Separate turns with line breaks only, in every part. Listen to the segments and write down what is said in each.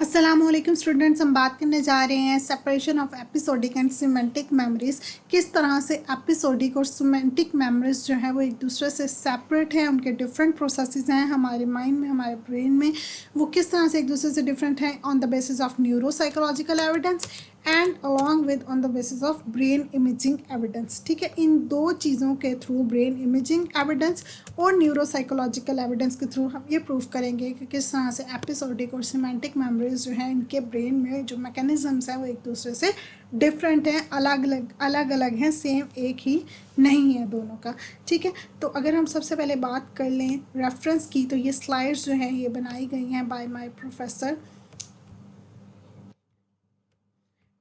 अस्सलामुअलैकुम स्टूडेंट्स, हम बात करने जा रहे हैं separation of episodic and semantic memories. किस तरह से एपिसोडिक और सिमेंटिक मेमोरीज जो है वो एक दूसरे से सेपरेट हैं, उनके डिफरेंट प्रोसेसेस हैं हमारे माइंड में, हमारे ब्रेन में, वो किस तरह से एक दूसरे से डिफरेंट हैं on the basis of neuropsychological evidence and along with on the basis of brain imaging evidence. ठीक है, इन दो चीज़ों के थ्रू, ब्रेन इमेजिंग एविडेंस और न्यूरोसाइकोलॉजिकल एविडेंस के थ्रू, हम ये प्रूव करेंगे कि किस तरह से एपिसोडिक और सिमेंटिक मेमोरीज जो है इनके ब्रेन में जो मैकेनिज्म्स हैं वो एक दूसरे से डिफरेंट हैं, अलग अलग हैं, सेम एक ही नहीं है दोनों का। ठीक है, तो अगर हम सबसे पहले बात कर लें रेफरेंस की, तो ये स्लाइड्स जो हैं ये बनाई गई हैं by my professor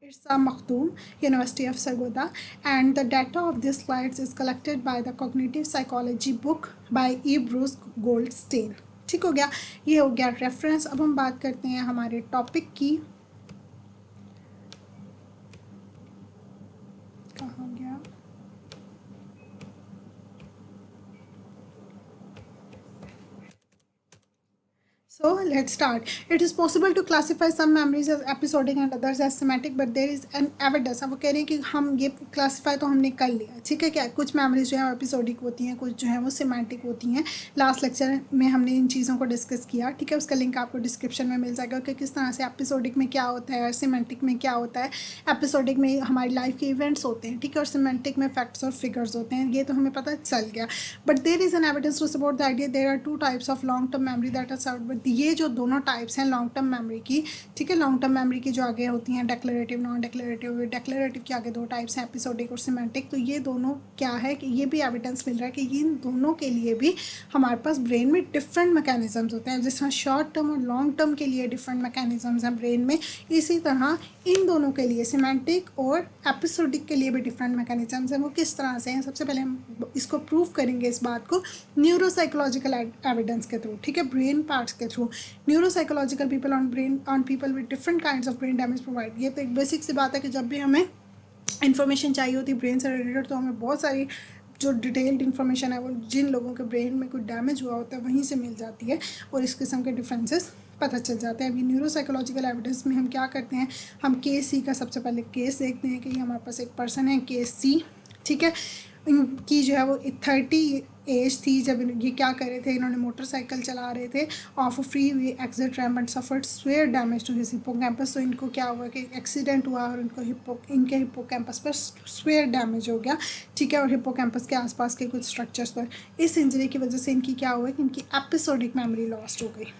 Irsa Makhdoom, University of Sargodha, and the data of these slides is collected by the Cognitive Psychology book by E. Bruce Goldstein। ठीक हो गया, ये हो गया रेफरेंस। अब हम बात करते हैं हमारे टॉपिक की। कहाँ गया? So let's start. It is possible to classify some memories as episodic and others as semantic, but there is an evidence। अब वो कह रहे हैं कि हम ये क्लासीफाई तो हमने कर लिया, ठीक है, क्या कुछ मेमोरीज जो है एपिसोडिक होती हैं, कुछ जो है वो सिमेंटिक होती हैं। लास्ट लेक्चर में हमने इन चीज़ों को डिस्कस किया, ठीक है, उसका लिंक आपको डिस्क्रिप्शन में मिल जाएगा कि किस तरह से एपिसोडिक में क्या होता है, सिमेंटिक में क्या होता है। एपिसोडिक में हमारी लाइफ के इवेंट्स होते हैं, ठीक है, और सिमेंटिक में फैक्ट्स और फिगर्स होते हैं, ये तो हमें पता चल गया। But there is an evidence to support the idea there are two types of long term memory that are served. ये जो दोनों टाइप्स हैं लॉन्ग टर्म मेमोरी की, ठीक है, लॉन्ग टर्म मेमोरी की जो आगे होती हैं डेक्लेरेटिव, नॉन डेक्लेरेटिव। डेक्लेरेटिव के आगे दो टाइप्स हैं, एपिसोडिक और सिमेंटिक। तो ये दोनों क्या है कि ये भी एविडेंस मिल रहा है कि इन दोनों के लिए भी हमारे पास ब्रेन में डिफरेंट मैकेनिज्म्स होते हैं। जिस तरह शॉर्ट टर्म और लॉन्ग टर्म के लिए डिफरेंट मैकेनिज्म्स हैं ब्रेन में, इसी तरह इन दोनों के लिए, सिमेंटिक और एपिसोडिक के लिए भी डिफरेंट मैकेनिज्म्स हैं। वो किस तरह से हैं, सबसे पहले हम इसको प्रूव करेंगे इस बात को न्यूरोसाइकोलॉजिकल एविडेंस के थ्रू, ठीक है, ब्रेन पार्ट्स के through. Neuropsychological people on people with different kinds of brain damage provide. ये तो एक बेसिक सी बात है कि जब भी हमें इन्फॉर्मेशन चाहिए होती है ब्रेन से रिलेटेड, तो हमें बहुत सारी जो डिटेल्ड इन्फॉर्मेशन है वो जिन लोगों के ब्रेन में कोई डैमेज हुआ होता है वहीं से मिल जाती है और इस किस्म के डिफरेंसेस पता चल जाते हैं। अभी न्यूरोसाइकोलॉजिकल एविडेंस में हम क्या करते हैं, हम केस सी का सबसे पहले केस देखते हैं कि हमारे पास एक पर्सन है केस सी, ठीक है, इनकी जो है वो 30 एज थी जब ये क्या कर रहे थे, इन्होंने मोटरसाइकिल चला रहे थे off freeway exit ramp and suffered severe damage to his hippocampus. तो इनको क्या हुआ कि एक्सीडेंट हुआ और इनके हिप्पोकैम्पस पर स्वेयर डैमेज हो गया, ठीक है, और हिप्पोकैम्पस के आसपास के कुछ स्ट्रक्चर्स पर। इस इंजरी की वजह से इनकी क्या हुआ कि इनकी एपिसोडिक मेमोरी लॉस्ट हो गई,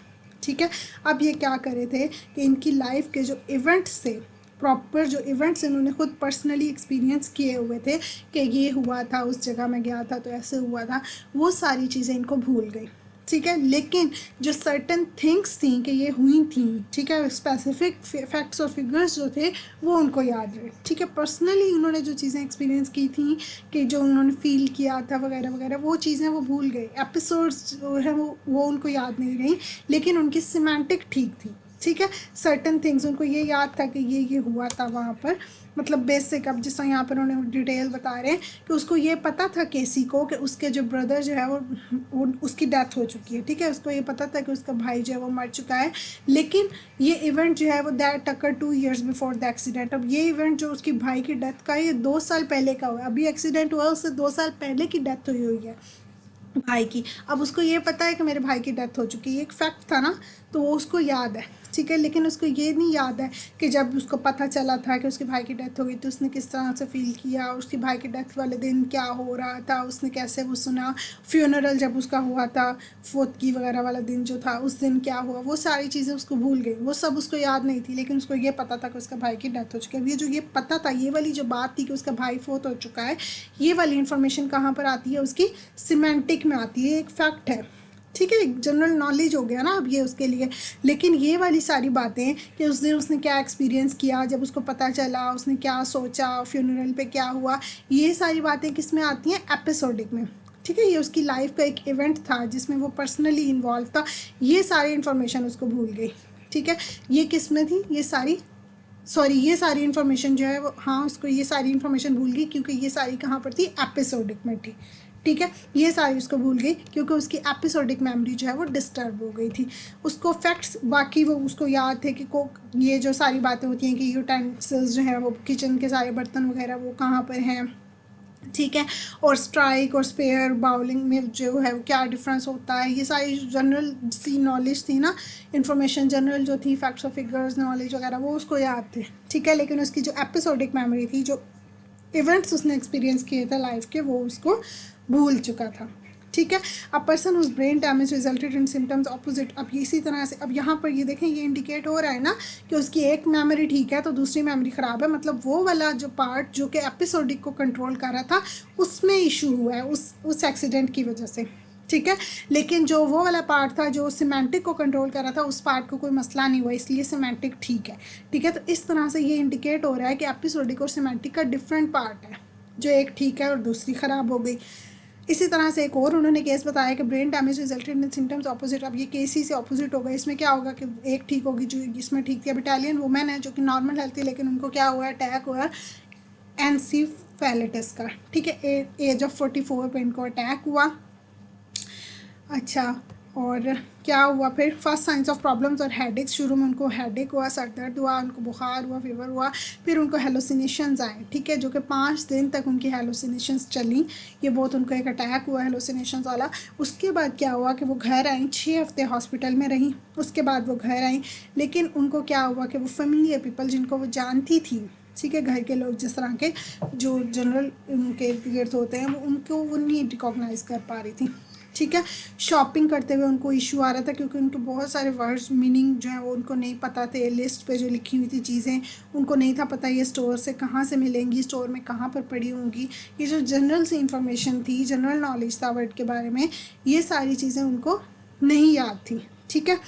ठीक है। अब ये क्या कर रहे थे कि इनकी लाइफ के जो इवेंट्स थे, प्रॉपर जो इवेंट्स इन्होंने खुद पर्सनली एक्सपीरियंस किए हुए थे कि ये हुआ था, उस जगह में गया था तो ऐसे हुआ था, वो सारी चीज़ें इनको भूल गई, ठीक है। लेकिन जो सर्टन थिंग्स थी कि ये हुई थी, ठीक है, स्पेसिफिक फैक्ट्स और फिगर्स जो थे वो उनको याद रहे, ठीक है। पर्सनली उन्होंने जो चीज़ें एक्सपीरियंस की थी कि जो उन्होंने फील किया था वगैरह वगैरह, वो चीज़ें वो भूल गए। एपिसोड्स जो है वो उनको याद नहीं रही, लेकिन उनकी सिमेंटिक ठीक थी, ठीक है। सर्टन थिंग्स उनको ये याद था कि ये हुआ था वहाँ पर, मतलब बेसिक। अब जिस तरह यहाँ पर उन्होंने डिटेल बता रहे हैं कि उसको ये पता था केसी को कि उसके जो ब्रदर जो है वो उसकी डेथ हो चुकी है, ठीक है, उसको ये पता था कि उसका भाई जो है वो मर चुका है। लेकिन ये इवेंट जो है वो that occur 2 years before the accident. अब ये इवेंट जो उसकी भाई की डेथ का है ये 2 साल पहले का हुआ, अभी एक्सीडेंट हुआ उससे 2 साल पहले की डेथ हुई है भाई की। अब उसको ये पता है कि मेरे भाई की डेथ हो चुकी है, ये एक फैक्ट था ना, तो वो उसको याद है, ठीक है। लेकिन उसको ये नहीं याद है कि जब उसको पता चला था कि उसके भाई की डेथ हो गई तो उसने किस तरह से फील किया, और उसके भाई की डेथ वाले दिन क्या हो रहा था, उसने कैसे वो सुना, फ्यूनरल जब उसका हुआ था, फोतगी वगैरह वाला दिन जो था उस दिन क्या हुआ, वो सारी चीज़ें उसको भूल गई, वो सब उसको याद नहीं थी। लेकिन उसको ये पता था कि उसका भाई की डेथ हो चुकी है। अब ये जो ये पता था, ये वाली जो बात थी कि उसका भाई फोत हो चुका है, ये वाली इन्फॉर्मेशन कहाँ पर आती है, उसकी सिमेंटिक में आती है, एक फैक्ट है, ठीक है, एक जनरल नॉलेज हो गया ना अब ये उसके लिए। लेकिन ये वाली सारी बातें कि उस दिन उसने क्या एक्सपीरियंस किया, जब उसको पता चला उसने क्या सोचा, फ्यूनरल पे क्या हुआ, ये सारी बातें किस में आती हैं, एपिसोडिक में, ठीक है। ये उसकी लाइफ का एक इवेंट था जिसमें वो पर्सनली इन्वॉल्व था, ये सारी इन्फॉर्मेशन उसको भूल गई, ठीक है। ये किस में थी, ये सारी इन्फॉर्मेशन जो है वो, हाँ, उसको ये सारी इन्फॉर्मेशन भूल गई क्योंकि ये सारी कहाँ पर थी, एपिसोडिक में थी, ठीक है, ये सारी उसको भूल गई क्योंकि उसकी एपिसोडिक मेमोरी जो है वो डिस्टर्ब हो गई थी। उसको फैक्ट्स बाकी वो उसको याद थे कि को ये जो सारी बातें होती हैं कि यूटेंसिल्स जो है वो किचन के सारे बर्तन वगैरह वो कहाँ पर हैं, ठीक है, और स्ट्राइक और स्पेयर बाउलिंग में जो है वो क्या डिफरेंस होता है, ये सारी जनरल सी नॉलेज थी ना, इन्फॉर्मेशन जनरल जो थी, फैक्ट्स और फिगर्स नॉलेज वगैरह वो उसको याद थे। ठीक है, लेकिन उसकी जो एपिसोडिक मेमोरी थी, जो इवेंट्स उसने एक्सपीरियंस किए थे लाइफ के, वो उसको भूल चुका था। ठीक है, a person whose brain damage resulted in symptoms opposite. अब इसी तरह से अब यहाँ पर ये देखें, ये इंडिकेट हो रहा है ना कि उसकी एक मेमोरी ठीक है तो दूसरी मेमोरी ख़राब है, मतलब वो वाला जो पार्ट जो कि एपिसोडिक को कंट्रोल कर रहा था उसमें इशू हुआ है उस एक्सीडेंट की वजह से। ठीक है, लेकिन जो वो वाला पार्ट था जो सिमेंटिक को कंट्रोल कर रहा था, उस पार्ट को कोई मसला नहीं हुआ, इसलिए सिमेंटिक ठीक है। ठीक है, तो इस तरह से ये इंडिकेट हो रहा है कि एपिसोडिक और सिमेंटिक का डिफरेंट पार्ट है, जो एक ठीक है और दूसरी ख़राब हो गई। इसी तरह से एक और उन्होंने केस बताया कि brain damage resulted in symptoms opposite. अब ये केस ही से ऑपोजिट होगा, इसमें क्या होगा कि एक ठीक होगी जो इसमें ठीक थी। अब इटालियन वुमेन है जो कि नॉर्मल हेल्थ थी, लेकिन उनको क्या हुआ, अटैक हुआ एनसीफेलिटिस का। ठीक है, एज ऑफ 44 पे इनको अटैक हुआ। अच्छा, और क्या हुआ फिर, फर्स्ट साइंस ऑफ प्रॉब्लम्स और हेडेक, शुरू में उनको हेडेक हुआ, सर दर्द हुआ, उनको बुखार हुआ, फीवर हुआ, फिर उनको हेलोसिनेशंस आए। ठीक है, जो कि 5 दिन तक उनकी हेलोसिनेशंस चली। ये बहुत उनको एक अटैक हुआ हेलोसिनेशंस वाला। उसके बाद क्या हुआ कि वो घर आई, 6 हफ्ते हॉस्पिटल में रहीं। उसके बाद वो घर आई, लेकिन उनको क्या हुआ कि वो फेमिलियर पीपल जिनको वो जानती थी, ठीक है, घर के लोग जिस तरह के जो जनरल उनके इर्द गिर्द होते हैं, वो उनको वो नहीं रिकॉग्नाइज़ कर पा रही थी। ठीक है, शॉपिंग करते हुए उनको इशू आ रहा था क्योंकि उनके बहुत सारे वर्ड्स मीनिंग जो है वो उनको नहीं पता थे। लिस्ट पे जो लिखी हुई थी चीज़ें उनको नहीं था पता, ये स्टोर से कहाँ से मिलेंगी, स्टोर में कहाँ पर पड़ी होंगी। ये जो जनरल सी इंफॉर्मेशन थी, जनरल नॉलेज था वर्ड के बारे में, ये सारी चीज़ें उनको नहीं याद थी। ठीक है,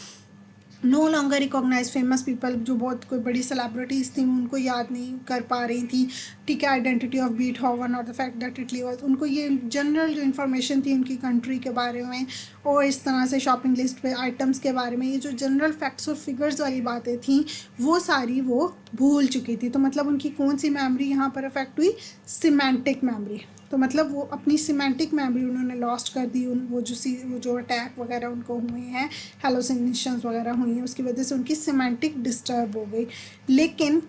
no longer recognize famous people, जो बहुत कोई बड़ी सेलिब्रिटीज़ थी उनको याद नहीं कर पा रही थी। ठीक है, आइडेंटिटी ऑफ बीटहोवन और the fact that Italy was, उनको ये जनरल जो इन्फॉर्मेशन थी उनकी कंट्री के बारे में और इस तरह से शॉपिंग लिस्ट पे आइटम्स के बारे में, ये जो जनरल फैक्ट्स और फिगर्स वाली बातें थी वो सारी वो भूल चुकी थी। तो मतलब उनकी कौन सी मेमोरी यहाँ पर अफेक्ट हुई, सिमेंटिक मेमोरी। तो मतलब वो अपनी सिमेंटिक मेमोरी उन्होंने लॉस्ट कर दी। वो जो अटैक वगैरह उनको हुए हैं, हेलोसिनेशंस वगैरह हुई हैं, उसकी वजह से उनकी सिमेंटिक डिस्टर्ब हो गई। लेकिन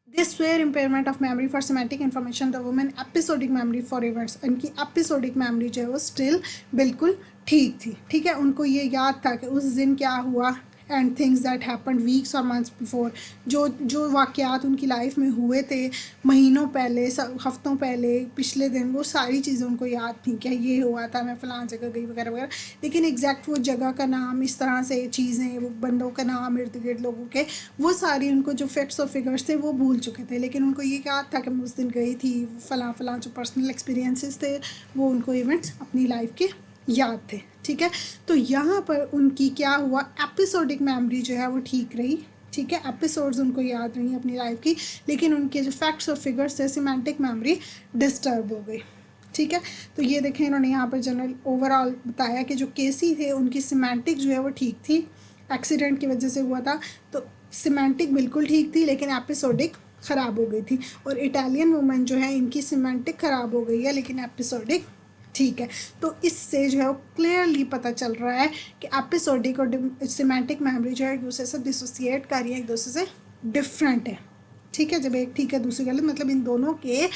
this were impairment of memory for semantic information the women episodic memory for events, इनकी एपिसोडिक मेमोरी जो है वो स्टिल बिल्कुल ठीक थी। ठीक है, उनको ये याद था कि उस दिन क्या हुआ and things that happened weeks और मंथ्स बिफोर, जो जो वाक़यात उनकी लाइफ में हुए थे महीनों पहले, हफ्तों पहले, पिछले दिन, वो सारी चीज़ें उनको याद थी कि ये हुआ था, मैं फ़लाँ जगह गई वगैरह वगैरह। लेकिन एग्जैक्ट वो जगह का नाम, इस तरह से चीज़ें, वो बंदों का नाम, इर्द गिर्द लोगों के, वो सारी उनको जो फैक्ट्स और फिगर्स थे वो भूल चुके थे। लेकिन उनको ये याद था कि मैं उस दिन गई थी, फ़लाँ फ़लाँ जो पर्सनल एक्सपीरियंसेस थे वो उनको इवेंट्स अपनी लाइफ के याद थे। ठीक है, तो यहाँ पर उनकी क्या हुआ, एपिसोडिक मेमोरी जो है वो ठीक रही। ठीक है, एपिसोड्स उनको याद रही अपनी लाइफ की, लेकिन उनके जो फैक्ट्स और फिगर्स थे, सिमेंटिक मेमोरी डिस्टर्ब हो गई। ठीक है, तो ये देखें इन्होंने यहाँ पर जनरल ओवरऑल बताया कि जो केसी थे उनकी सिमेंटिक जो है वो ठीक थी, एक्सीडेंट की वजह से हुआ था, तो सिमेंटिक बिल्कुल ठीक थी, लेकिन एपिसोडिक ख़राब हो गई थी। और इटालियन वुमेन जो है इनकी सिमेंटिक ख़राब हो गई है, लेकिन एपिसोडिक ठीक है। तो इससे जो है वो क्लियरली पता चल रहा है कि एपिसोडिक और सिमेंटिक मेमोरी जो है एक दूसरे से डिसोसिएट कर रही है, एक दूसरे से डिफरेंट है। ठीक है, जब एक ठीक है दूसरी गलत, मतलब इन दोनों के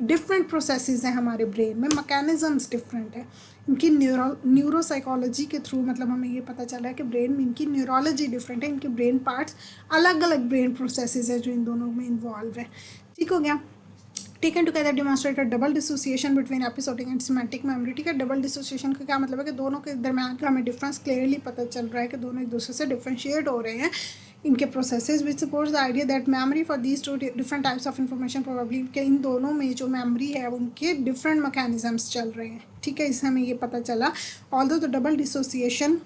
डिफरेंट प्रोसेसेस हैं हमारे ब्रेन में, मैकेनिज्म्स डिफरेंट है। इनकी न्यूरोसाइकोलॉजी के थ्रू मतलब हमें ये पता चला है कि ब्रेन में इनकी न्यूरोलॉजी डिफरेंट है, इनके ब्रेन पार्ट्स अलग अलग ब्रेन प्रोसेसेस है जो इन दोनों में इन्वॉल्व है। ठीक हो गया, taken together demonstrate double dissociation between episodic and semantic memory. ठीक है, डबल डिसोसिएशन का क्या मतलब है कि दोनों के दरमियान का हमें डिफरेंस क्लियरली पता चल रहा है कि दोनों एक दूसरे से डिफ्रेंशिएट हो रहे हैं इनके processes, which supports the idea that memory for these two different types of information probably, कि इन दोनों में जो मेमोरी है उनके डिफरेंट मैकेनिज्म्स चल रहे हैं। ठीक है, इससे हमें ये पता चला। Although the double dissociation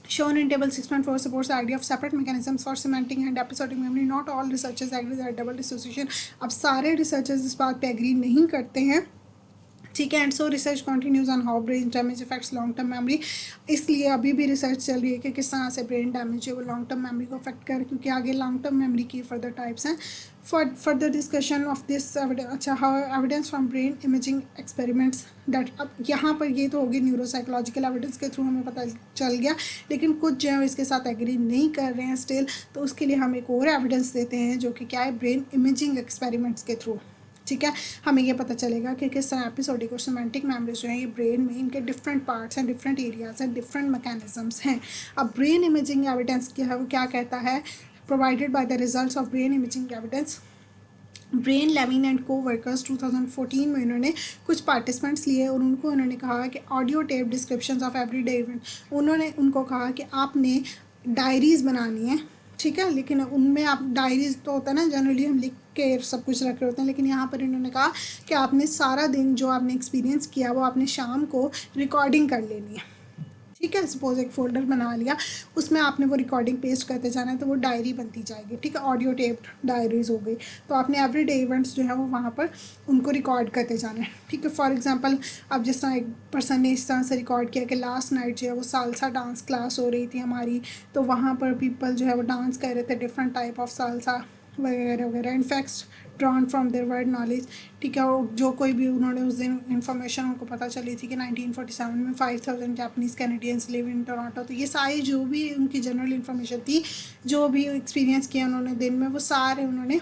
shown in table 6.4 supports the idea of separate mechanisms for semantic and episodic memory. Not all researchers agree that double dissociation, अब सारे researchers इस बात पे agree नहीं करते हैं ठीक है। And so research continues on how brain damage effects long term memory. इसलिए अभी भी रिसर्च चल रही है कि किस तरह से ब्रेन डैमेज है वो लॉन्ग टर्म मेमोरी को अफेक्ट करे, क्योंकि आगे लॉन्ग टर्म मेमोरी की फर्दर टाइप्स हैं। For further discussion of this अच्छा how evidence from brain imaging experiments that, अब यहाँ पर ये तो होगी न्यूरोसाइकोलॉजिकल एविडेंस के थ्रू हमें पता चल गया, लेकिन कुछ जो है इसके साथ एग्री नहीं कर रहे हैं स्टिल, तो उसके लिए हम एक और एविडेंस देते हैं जो कि क्या है, ब्रेन इमेजिंग एक्सपेरिमेंट्स के थ्रू। ठीक है, हमें ये पता चलेगा कि किस तरह एपिसोडिक और सिमेंटिक मेमोरीज जो हैं ये ब्रेन में इनके डिफरेंट पार्ट्स हैं, डिफरेंट एरियाज हैं, डिफरेंट मैकेनिज्म्स हैं। अब ब्रेन इमेजिंग एविडेंस क्या है, वो क्या कहता है, provided by the results of brain imaging evidence brain Levine and coworkers 2014 में इन्होंने कुछ पार्टिसिपेंट्स लिए और उन्होंने कहा कि audio tape descriptions of everyday event, उन्होंने उनको कहा कि आपने डायरीज़ बनानी है। ठीक है, लेकिन उनमें आप डायरीज तो होता है ना, जनरली हम लिख के सब कुछ रख रहे होते हैं, लेकिन यहाँ पर इन्होंने कहा कि आपने सारा दिन जो आपने एक्सपीरियंस किया वो आपने शाम को रिकॉर्डिंग कर लेनी है। ठीक है, सपोज एक फोल्डर बना लिया, उसमें आपने वो रिकॉर्डिंग पेस्ट करते जाना है, तो वो डायरी बनती जाएगी। ठीक है, ऑडियो टेप्ड डायरीज हो गई, तो आपने एवरीडे इवेंट्स जो है वो वहाँ पर उनको रिकॉर्ड करते जाना है। ठीक है, फॉर एग्जांपल अब जिस तरह एक पर्सन ने इस तरह से रिकॉर्ड किया कि लास्ट नाइट जो है वो सालसा डांस क्लास हो रही थी हमारी, तो वहाँ पर पीपल जो है वो डांस कर रहे थे डिफरेंट टाइप ऑफ सालसा वगैरह वगैरह, in facts drawn from their world knowledge. ठीक है, और जो कोई भी उन्होंने उस दिन इन्फॉर्मेशन उनको पता चली थी कि 1947 में 5000 Japanese Canadians live in Toronto, तो ये सारी जो भी उनकी जनरल इन्फॉर्मेशन थी, जो भी एक्सपीरियंस किया उन्होंने दिन में, वो सारे उन्होंने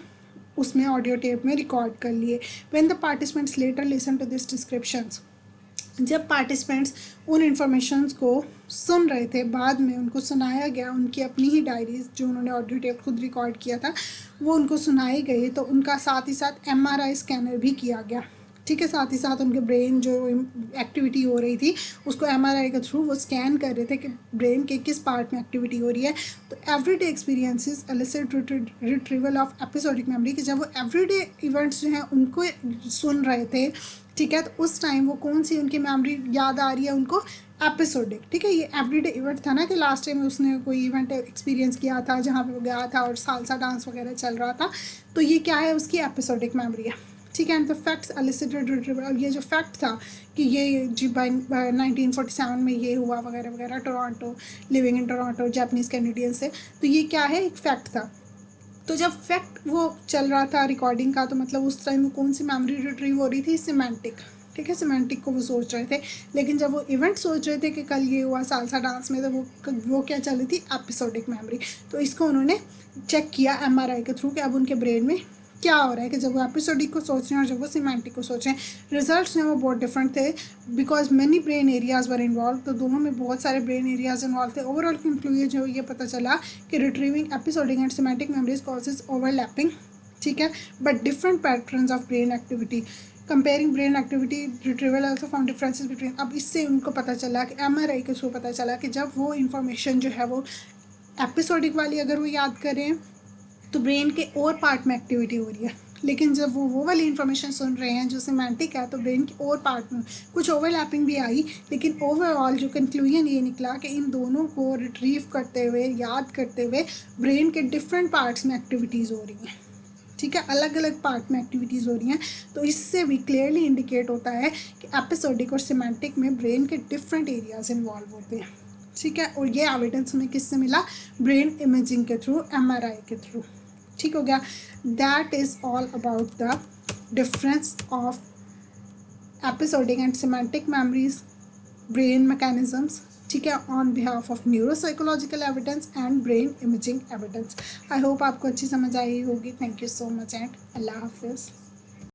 उसमें ऑडियो टेप में रिकॉर्ड कर लिए। When the participants later listen to this descriptions, जब पार्टिसिपेंट्स उन इंफॉर्मेशंस को सुन रहे थे, बाद में उनको सुनाया गया, उनकी अपनी ही डायरीज जो उन्होंने ऑडियो टेप खुद रिकॉर्ड किया था वो उनको सुनाई गई, तो उनका साथ ही साथ MRI स्कैनर भी किया गया। ठीक है, साथ ही साथ उनके ब्रेन जो एक्टिविटी हो रही थी उसको MRI के थ्रू वो स्कैन कर रहे थे कि ब्रेन के किस पार्ट में एक्टिविटी हो रही है। तो everyday experiences elicit retrieval of episodic memory, कि जब वो एवरीडे इवेंट्स जो हैं उनको सुन रहे थे, ठीक है, तो उस टाइम वो कौन सी उनकी मेमोरी याद आ रही है उनको, एपिसोडिक। ठीक है, ये एवरीडे इवेंट था ना कि लास्ट टाइम उसने कोई इवेंट एक्सपीरियंस किया था जहाँ पे वो गया था और सालसा डांस वगैरह चल रहा था, तो ये क्या है, उसकी एपिसोडिक मेमोरी है। ठीक है, एंड द फैक्ट्स एलिसिटेड रिट्रीवल, और ये जो फैक्ट था कि ये जी बाई 1947 में ये हुआ वगैरह वगैरह, Toronto living in Toronto Japanese Canadian से, तो ये क्या है, एक फैक्ट था। तो जब फैक्ट वो चल रहा था रिकॉर्डिंग का, तो मतलब उस टाइम कौन सी मेमोरी रिट्रीव हो रही थी, सिमेंटिक। ठीक है, सिमेंटिक को वो सोच रहे थे, लेकिन जब वो इवेंट सोच रहे थे कि कल ये हुआ सालसा डांस में, तो वो क्या चल रही थी, एपिसोडिक मेमोरी। तो इसको उन्होंने चेक किया MRI के थ्रू कि अब उनके ब्रेन में क्या हो रहा है कि जब वो एपिसोडिक को सोच रहे हैं और जब वो सिमेंटिक को सोच रहे हैं। रिजल्ट्स हैं वो बहुत डिफरेंट थे, because many brain areas were involve, तो दोनों में बहुत सारे ब्रेन एरियाज इन्वॉल्व थे। ओवरऑल कंक्लूजन जो ये पता चला कि retrieving episodic and semantic memories causes overlapping, ठीक है, but different patterns of brain activity. Comparing brain activity retrieval also found differences between, अब इससे उनको पता चला कि MRI के थ्रू पता चला कि जब वो इन्फॉर्मेशन जो है वो एपिसोडिक वाली अगर वो याद करें तो ब्रेन के और पार्ट में एक्टिविटी हो रही है, लेकिन जब वो वाली इन्फॉर्मेशन सुन रहे हैं जो सिमेंटिक है तो ब्रेन के और पार्ट में कुछ ओवरलैपिंग भी आई, लेकिन ओवरऑल जो कंक्लूजन ये निकला कि इन दोनों को रिट्रीव करते हुए, याद करते हुए ब्रेन के डिफरेंट पार्ट्स में एक्टिविटीज़ हो रही हैं। ठीक है, अलग अलग पार्ट में एक्टिविटीज़ हो रही हैं, तो इससे भी क्लियरली इंडिकेट होता है कि एपिसोडिक और सिमेंटिक में ब्रेन के डिफरेंट एरियाज इन्वॉल्व होते हैं। ठीक है, और ये एविडेंस हमें किससे मिला, ब्रेन इमेजिंग के थ्रू, MRI के थ्रू। ठीक हो गया, that is all about the difference of episodic and semantic memories, brain mechanisms. ठीक है, on behalf of neuropsychological evidence and brain imaging evidence. I hope आपको अच्छी समझ आई होगी। Thank you so much and अल्लाह हाफिज़।